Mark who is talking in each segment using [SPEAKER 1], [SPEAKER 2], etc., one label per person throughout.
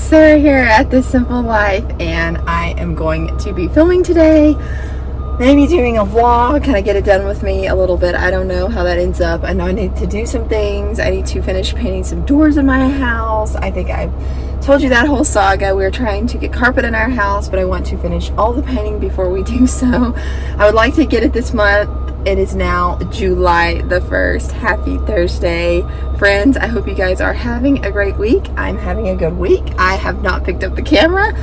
[SPEAKER 1] Sarah here at This Simple Life, and I am going to be filming today. Maybe doing a vlog, kind of get it done with me a little bit. I don't know how that ends up. I know I need to do some things. I need to finish painting some doors in my house. I think I've told you that whole saga. We're trying to get carpet in our house, but I want to finish all the painting before we do so. I would like to get it this month. It is now July the 1st. Happy Thursday. Friends, I hope you guys are having a great week. I'm having a good week. I have not picked up the camera,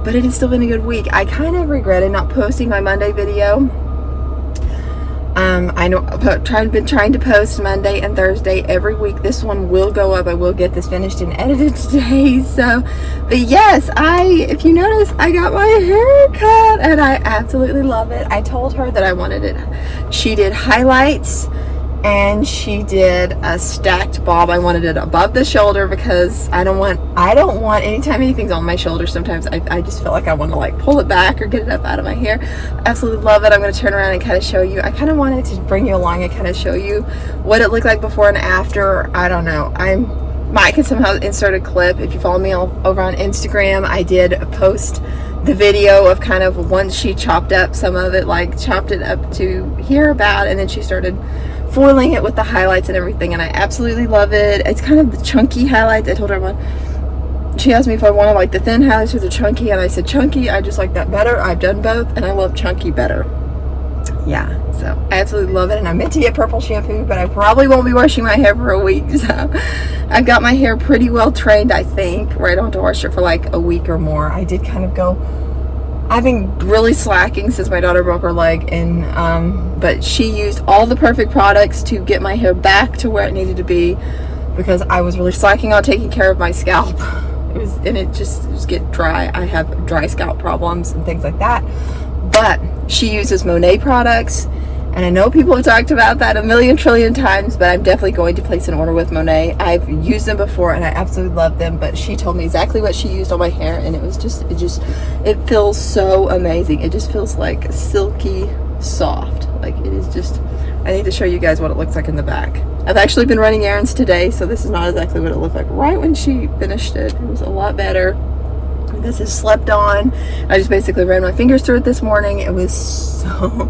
[SPEAKER 1] but it has still been a good week. I kind of regretted not posting my Monday video. I know I've been trying to post Monday and Thursday every week. This one will go up. I will get this finished and edited today. So, but yes, if you notice, I got my hair cut and I absolutely love it. I told her that I wanted it. She did highlights and she did a stacked bob. I wanted it above the shoulder because I don't want anytime anything's on my shoulder, sometimes I just feel like I want to like pull it back or get it up out of my hair. I absolutely love it. I'm going to turn around and kind of show you. I kind of wanted to bring you along and kind of show you what it looked like before and after. I don't know. I might can somehow insert a clip. If you follow me over on Instagram, I did post the video of kind of once she chopped up some of it, like chopped it up to here about, and then she started foiling it with the highlights and everything, and I absolutely love it. It's kind of the chunky highlights. I told everyone, she asked me if I wanted like the thin highlights or the chunky, and I said chunky. I just like that better. I've done both and I love chunky better. Yeah, so I absolutely love it, and I meant to get purple shampoo, but I probably won't be washing my hair for a week, so I've got my hair pretty well trained, I think, where I don't have to wash it for like a week or more. I did kind of go, I've been really slacking since my daughter broke her leg, and but she used all the perfect products to get my hair back to where it needed to be, because I was really slacking on taking care of my scalp. It just get dry. I have dry scalp problems and things like that. But she uses Monet products, and I know people have talked about that a million trillion times, but I'm definitely going to place an order with Monet. I've used them before and I absolutely love them, but she told me exactly what she used on my hair, and it feels so amazing. It just feels like silky soft. Like, it is just, I need to show you guys what it looks like in the back. I've actually been running errands today, so this is not exactly what it looked like right when she finished it. It was a lot better. This is slept on. I just basically ran my fingers through it this morning. It was so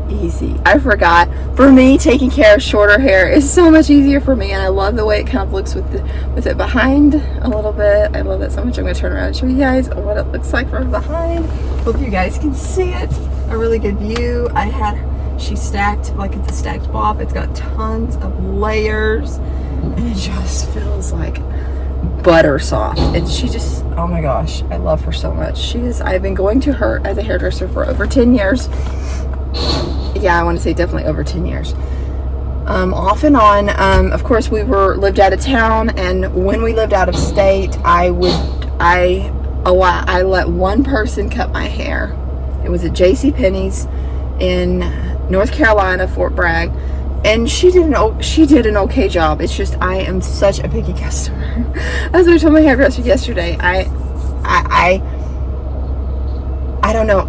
[SPEAKER 1] easy. I forgot. For me, taking care of shorter hair is so much easier for me, and I love the way it kind of looks with it behind a little bit. I love that so much. I'm going to turn around and show you guys what it looks like from behind. Hope you guys can see it. A really good view. She stacked, like it's a stacked bob. It's got tons of layers, and it just feels like butter soft. And she just, oh my gosh, I love her so much. I've been going to her as a hairdresser for over 10 years. Yeah, I want to say definitely over 10 years. Off and on. Of course, we lived out of town, and when we lived out of state, I let one person cut my hair. It was at JCPenney's in North Carolina, Fort Bragg, and she did an okay job. It's just I am such a picky customer. As I told my hairdresser yesterday, I don't know.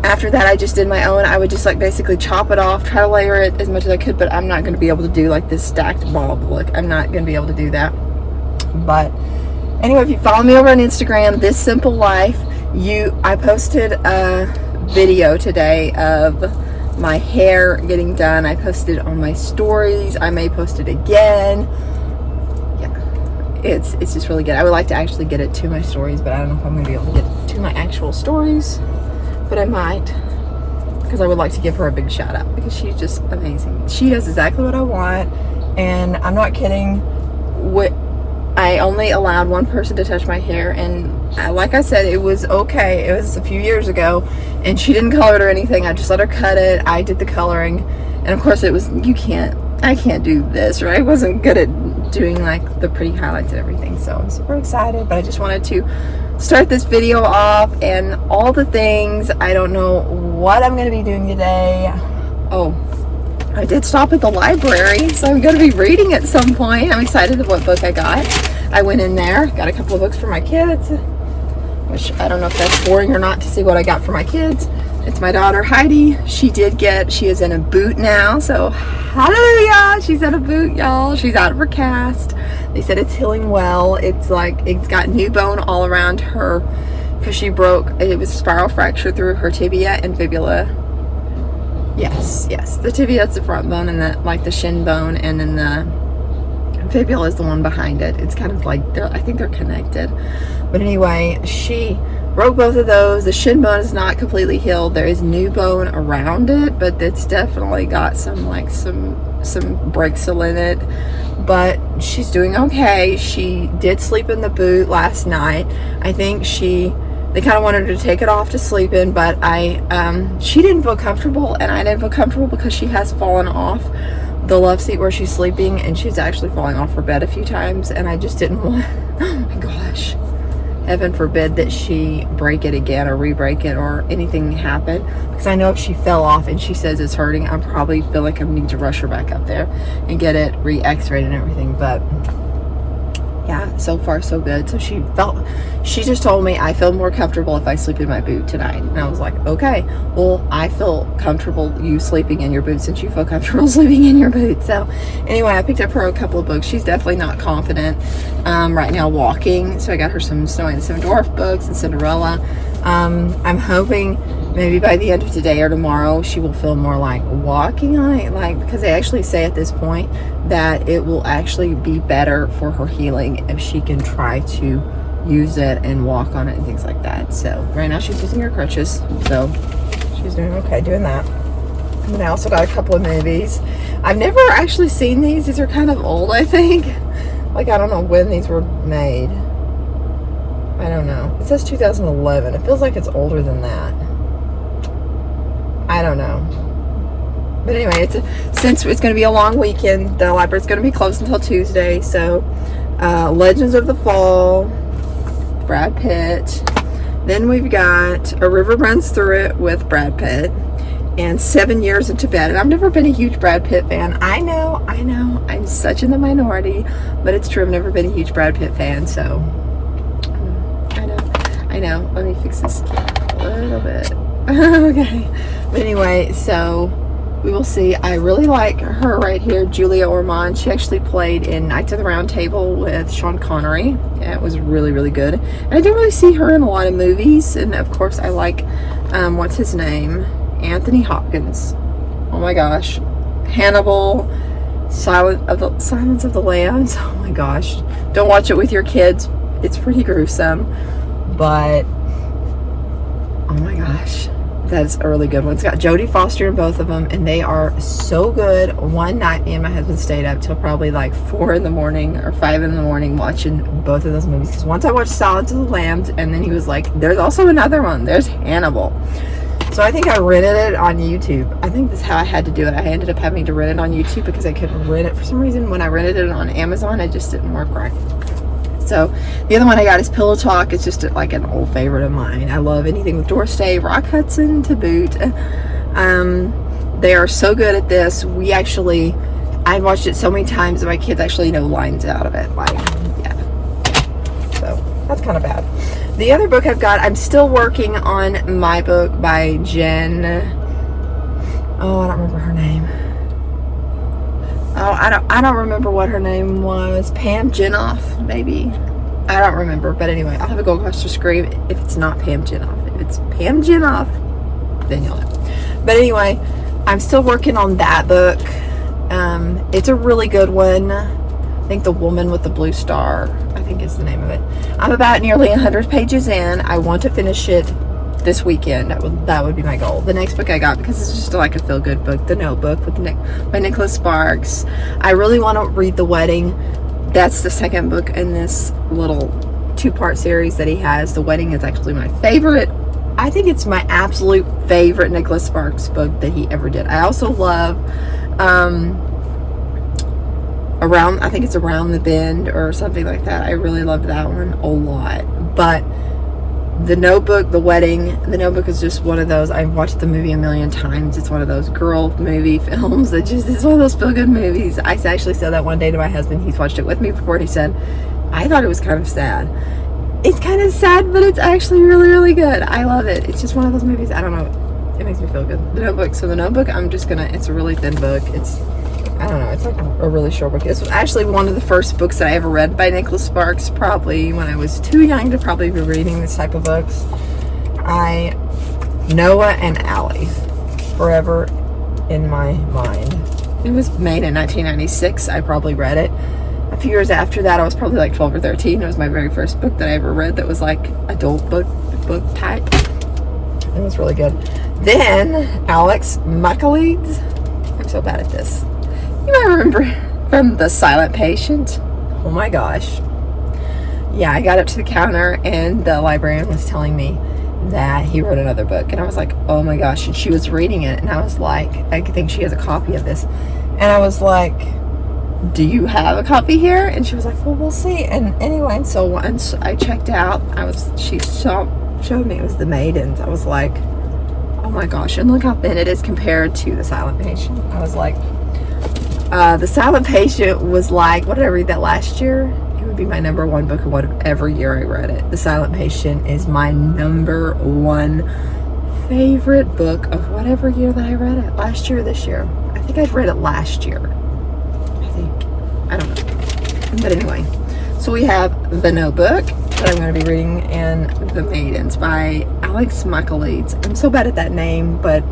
[SPEAKER 1] After that, I just did my own. I would just like basically chop it off, try to layer it as much as I could, but I'm not going to be able to do like this stacked bob look. I'm not going to be able to do that. But anyway, if you follow me over on Instagram, This Simple Life, I posted a video today of my hair getting done. I posted on my stories. I may post it again. Yeah, it's just really good. I would like to actually get it to my stories, but I don't know if I'm going to be able to get it to my actual stories. But I might, because I would like to give her a big shout out, because she's just amazing. She does exactly what I want, and I'm not kidding. I only allowed one person to touch my hair, and like I said, it was okay. It was a few years ago, and she didn't color it or anything. I just let her cut it. I did the coloring, and of course it was, I can't do this, right? I wasn't good at doing like the pretty highlights and everything, so I'm super excited. But I just wanted to start this video off and all the things. I don't know what I'm going to be doing today. Oh, I did stop at the library, so I'm going to be reading at some point. I'm excited about what book I got. I went in there, got a couple of books for my kids, which I don't know if that's boring or not to see what I got for my kids. It's my daughter Heidi. She is in a boot now, so hallelujah, she's in a boot, y'all. She's out of her cast. They said it's healing well. It's like, it's got new bone all around her because she broke, it was a spiral fracture through her tibia and fibula. Yes, the tibia is the front bone, and that, like, the shin bone, and then the fibula is the one behind it. It's kind of like, I think they're connected. But anyway, she broke both of those. The shin bone is not completely healed. There is new bone around it, but it's definitely got some breaks still in it. But she's doing okay. She did sleep in the boot last night. I think they kind of wanted her to take it off to sleep in, but she didn't feel comfortable, and I didn't feel comfortable because she has fallen off the love seat where she's sleeping, and she's actually falling off her bed a few times, and I just didn't want, oh my gosh, heaven forbid that she break it again or re-break it or anything happen, because I know if she fell off and she says it's hurting, I probably feel like I need to rush her back up there and get it re-x-rayed and everything. But yeah, so far so good. So she just told me, I feel more comfortable if I sleep in my boot tonight. And I was like, okay, well, I feel comfortable you sleeping in your boot since you feel comfortable sleeping in your boot. So anyway, I picked up her a couple of books. She's definitely not confident right now walking. So I got her some Snow White and the Seven Dwarfs books and Cinderella. I'm hoping maybe by the end of today or tomorrow she will feel more like walking on it, like, because they actually say at this point that it will actually be better for her healing if she can try to use it and walk on it and things like that. So right now she's using her crutches, so she's doing okay doing that. And then I also got a couple of movies. I've never actually seen these. These are kind of old, I think. Like, I don't know when these were made. I don't know. It says 2011. It feels like it's older than that. I don't know. But anyway, since it's going to be a long weekend, the library's going to be closed until Tuesday. So, Legends of the Fall, Brad Pitt. Then we've got A River Runs Through It with Brad Pitt, and 7 Years in Tibet. And I've never been a huge Brad Pitt fan. I know, I'm such in the minority, but it's true. I've never been a huge Brad Pitt fan. So, I know. Let me fix this a little bit. Okay. But anyway, so we will see. I really like her right here, Julia Ormond. She actually played in Knights of the Round Table with Sean Connery. Yeah, it was really, really good. And I didn't really see her in a lot of movies. And of course, I like, what's his name? Anthony Hopkins. Oh my gosh. Hannibal. Silence of the Lambs. Oh my gosh. Don't watch it with your kids. It's pretty gruesome. But, oh my gosh. That's a really good one. It's got Jodie Foster in both of them, and they are so good. One night, me and my husband stayed up till probably like 4 in the morning or 5 in the morning watching both of those movies. Because once I watched Silence of the Lambs, and then he was like, there's also another one. There's Hannibal. So I think I rented it on YouTube. I think that's how I had to do it. I ended up having to rent it on YouTube because I couldn't rent it for some reason. When I rented it on Amazon, it just didn't work right. So the other one I got is Pillow Talk. It's just like an old favorite of mine. I love anything with Doris Day, Rock Hudson to boot. They are so good at this. I watched it so many times that my kids actually know lines out of it. Like, yeah. So that's kind of bad. The other book I've got, I'm still working on my book by Jen. Oh, I don't remember her name. Oh, I don't remember what her name was. Pam Jenoff, maybe. I don't remember. But anyway, I'll have a go across the screen if it's not Pam Jenoff. If it's Pam Jenoff, then you'll know. But anyway, I'm still working on that book. It's a really good one. I think The Woman with the Blue Star, I think is the name of it. I'm about nearly 100 pages in. I want to finish it this weekend. That would be my goal. The next book I got, because it's just like a feel-good book, The Notebook by Nicholas Sparks. I really want to read The Wedding. That's the second book in this little 2-part series that he has. The Wedding is actually my favorite. I think it's my absolute favorite Nicholas Sparks book that he ever did. I also love I think it's Around the Bend or something like that. I really love that one a lot. But The Notebook, The Wedding, The Notebook is just one of those. I've watched the movie a million times. It's one of those girl movie films that it's one of those feel-good movies. I actually said that one day to my husband. He's watched it with me before, and he said, I thought it was kind of sad. It's kind of sad, but it's actually really, really good. I love it. It's just one of those movies. I don't know. It makes me feel good. The Notebook. So The Notebook, it's a really thin book. It's I don't know, it's like a really short book. This was actually one of the first books that I ever read by Nicholas Sparks, probably when I was too young to probably be reading this type of books. Noah and Allie, forever in my mind. It was made in 1996. I probably read it a few years after that. I was probably like 12 or 13. It was my very first book that I ever read that was like adult book type. It was really good. Then Alex Michaelides. I'm so bad at this. You might remember from The Silent Patient. Oh my gosh. Yeah, I got up to the counter and the librarian was telling me that he wrote another book, and I was like, oh my gosh. And she was reading it, and I was like, I think she has a copy of this, and I was like, do you have a copy here? And she was like, well, we'll see. And anyway, and so once I checked out, she showed me it was The Maidens. I was like, oh my gosh. And look how thin it is compared to The Silent Patient. I was like, The Silent Patient was like, what did I read that last year? It would be my number one book of whatever year I read it. The Silent Patient is my number one favorite book of whatever year that I read it. Last year or this year? I think I'd read it last year. I don't know. But anyway, so we have The Notebook that I'm going to be reading, and The Maidens by Alex Michaelides. I'm so bad at that name, but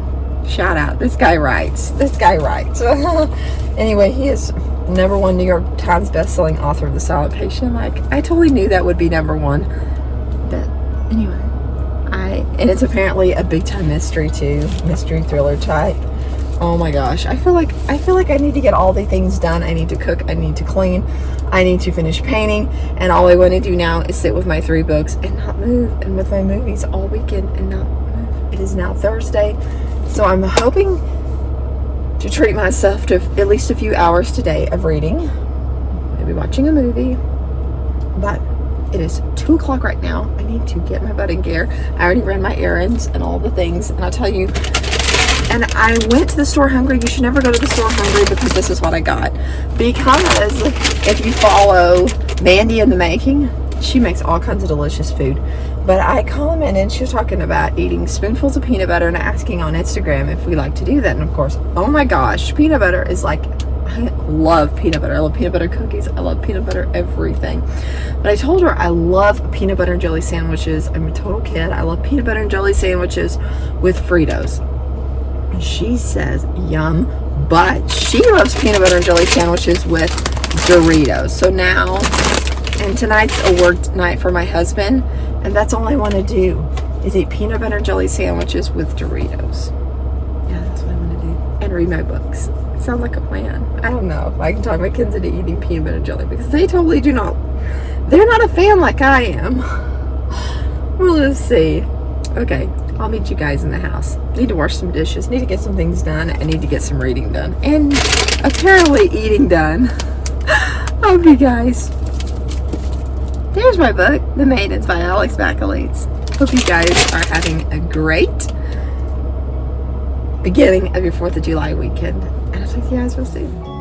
[SPEAKER 1] shout out. This guy writes. Anyway, he is number one New York Times bestselling author of The Silent Patient. Like, I totally knew that would be number one. But anyway, and it's apparently a big time mystery too. Mystery thriller type. Oh my gosh. I feel like I need to get all the things done. I need to cook, I need to clean, I need to finish painting, and all I want to do now is sit with my 3 books and not move, and with my movies all weekend and not move. It is now Thursday, so I'm hoping to treat myself to at least a few hours today of reading, maybe watching a movie. But it is 2 o'clock right now. I need to get my butt in gear. I already ran my errands and all the things, and I'll tell you, and I went to the store hungry. You should never go to the store hungry, because this is what I got. Because if you follow Mandy in the Making, she makes all kinds of delicious food. But I commented, and she was talking about eating spoonfuls of peanut butter and asking on Instagram if we like to do that. And of course, oh my gosh, peanut butter is like, I love peanut butter. I love peanut butter cookies. I love peanut butter everything. But I told her I love peanut butter and jelly sandwiches. I'm a total kid. I love peanut butter and jelly sandwiches with Fritos. And she says, yum, but she loves peanut butter and jelly sandwiches with Doritos. So now, and tonight's a work night for my husband, and that's all I want to do is eat peanut butter and jelly sandwiches with Doritos. Yeah, that's what I want to do. And read my books. It sounds like a plan. I don't know if I can talk my kids into eating peanut butter and jelly, because they totally do not. They're not a fan like I am. We'll just see. Okay, I'll meet you guys in the house. Need to wash some dishes. Need to get some things done. I need to get some reading done. And apparently eating done. Okay, guys. There's my book, The Maidens by Alex Michaelides. Hope you guys are having a great beginning of your 4th of July weekend. And I'll talk to you guys real soon.